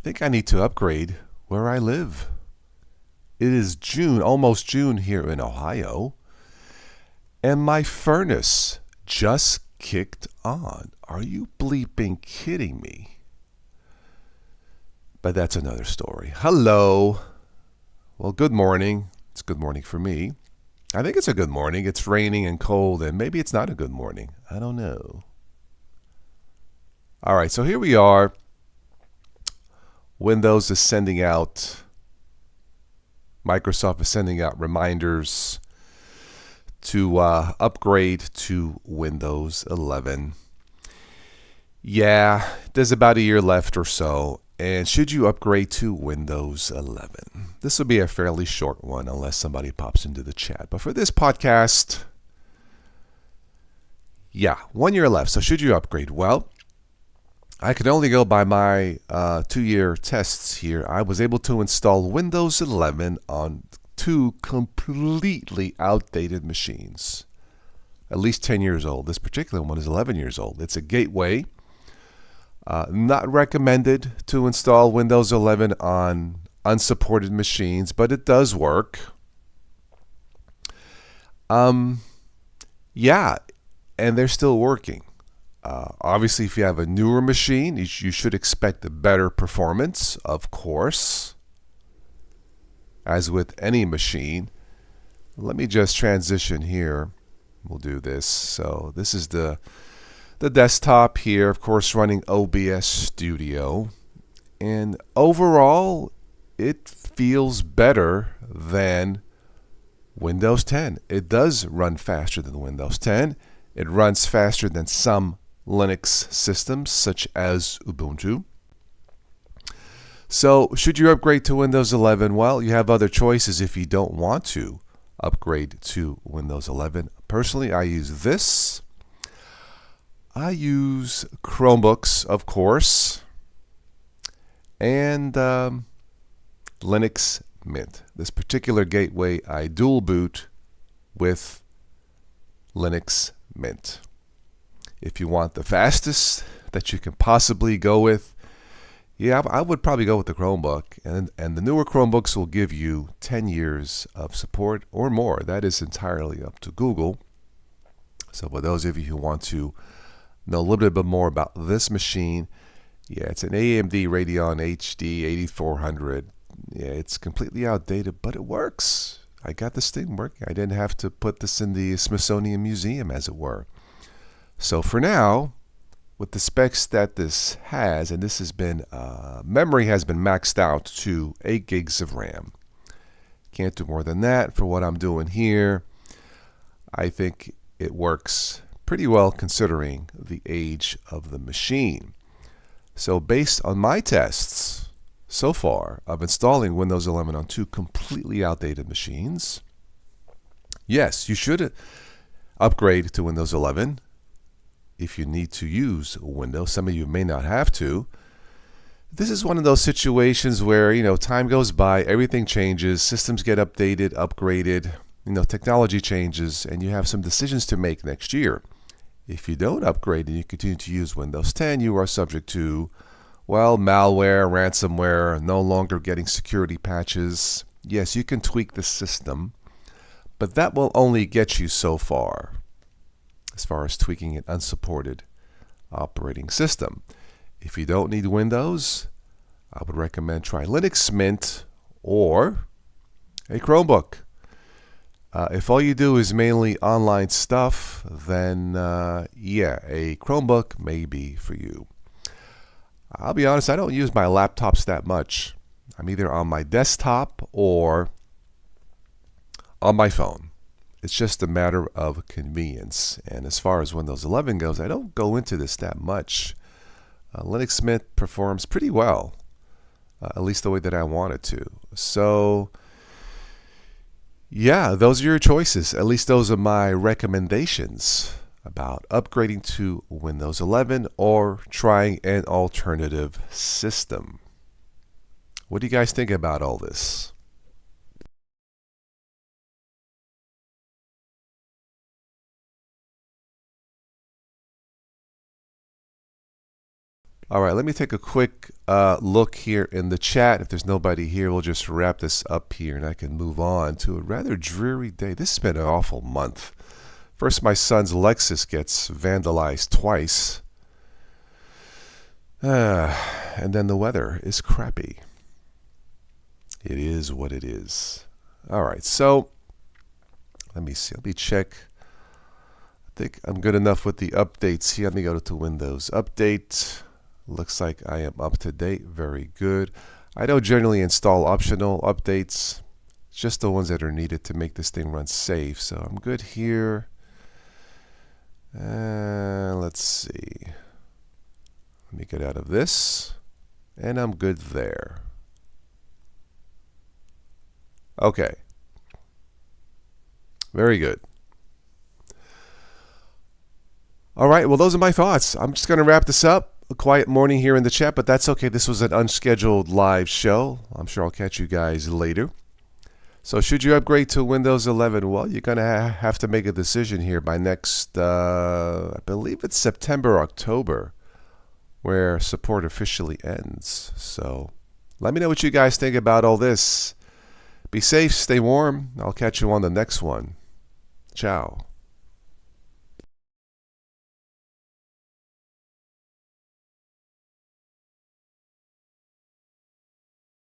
think I need to upgrade where I live. It is June, almost June here in Ohio, and my furnace just kicked on. Are you bleeping kidding me? But that's another story. Hello. Well, good morning. It's good morning for me. I think it's a good morning. It's raining and cold, and maybe it's not a good morning. I don't know. All right, so here we are. Windows is sending out, Microsoft is sending out reminders to upgrade to Windows 11. Yeah, there's about a year left or so. And should you upgrade to Windows 11? This will be a fairly short one unless somebody pops into the chat. But for this podcast, yeah, 1 year left. So should you upgrade? Well, I can only go by my 2-year tests here. I was able to install Windows 11 on 2 completely outdated machines, at least 10 years old. This particular one is 11 years old. It's a Gateway. Not recommended to install Windows 11 on unsupported machines, but it does work. Yeah, and they're still working. Obviously, if you have a newer machine, you should expect a better performance, of course, as with any machine. Let me just transition here. We'll do this. So this is the desktop here, of course, running OBS Studio. And overall, it feels better than Windows 10. It does run faster than Windows 10. It runs faster than some Linux systems, such as Ubuntu. So, should you upgrade to Windows 11? Well, you have other choices if you don't want to upgrade to Windows 11. Personally, I use this. I use Chromebooks, of course, and Linux Mint. This particular gateway, I dual boot with Linux Mint. If you want the fastest that you can possibly go with, yeah, I would probably go with the Chromebook. And the newer Chromebooks will give you 10 years of support or more. That is entirely up to Google. So for those of you who want to know a little bit more about this machine, yeah, it's an AMD Radeon HD 8400. Yeah, it's completely outdated, but it works. I got this thing working. I didn't have to put this in the Smithsonian Museum, as it were. So for now, with the specs that this has, and this has been, memory has been maxed out to 8 gigs of RAM. Can't do more than that for what I'm doing here. I think it works pretty well considering the age of the machine. So based on my tests so far of installing Windows 11 on 2 completely outdated machines, yes, you should upgrade to Windows 11 if you need to use Windows. Some of you may not have to. This is one of those situations where, time goes by, everything changes, systems get updated, upgraded, technology changes, and you have some decisions to make next year. If you don't upgrade and you continue to use Windows 10, you are subject to, well, malware, ransomware, no longer getting security patches. Yes, you can tweak the system, but that will only get you so far as tweaking an unsupported operating system. If you don't need Windows, I would recommend try Linux Mint or a Chromebook. If all you do is mainly online stuff, then yeah, a Chromebook may be for you. I'll be honest, I don't use my laptops that much. I'm either on my desktop or on my phone. It's just a matter of convenience. And as far as Windows 11 goes, I don't go into this that much. Linux Mint performs pretty well, at least the way that I want it to. So yeah, those are your choices. At least those are my recommendations about upgrading to Windows 11 or trying an alternative system. What do you guys think about all this? All right, let me take a quick look here in the chat. If there's nobody here, we'll just wrap this up here and I can move on to a rather dreary day. This has been an awful month. First, my son's Lexus gets vandalized twice. And then the weather is crappy. It is what it is. All right, so let me see. Let me check. I think I'm good enough with the updates here. Let me go to Windows Update. Looks like I am up to date. Very good. I don't generally install optional updates, just the ones that are needed to make this thing run safe. So I'm good here. Let's see. Let me get out of this. And I'm good there. Okay. Very good. All right, well, those are my thoughts. I'm just going to wrap this up. A quiet morning here in the chat, but that's okay. This was an unscheduled live show. I'm sure I'll catch you guys later. So should you upgrade to Windows 11? Well, you're going to have to make a decision here by next, I believe it's September, October, where support officially ends. So let me know what you guys think about all this. Be safe, stay warm. I'll catch you on the next one. Ciao.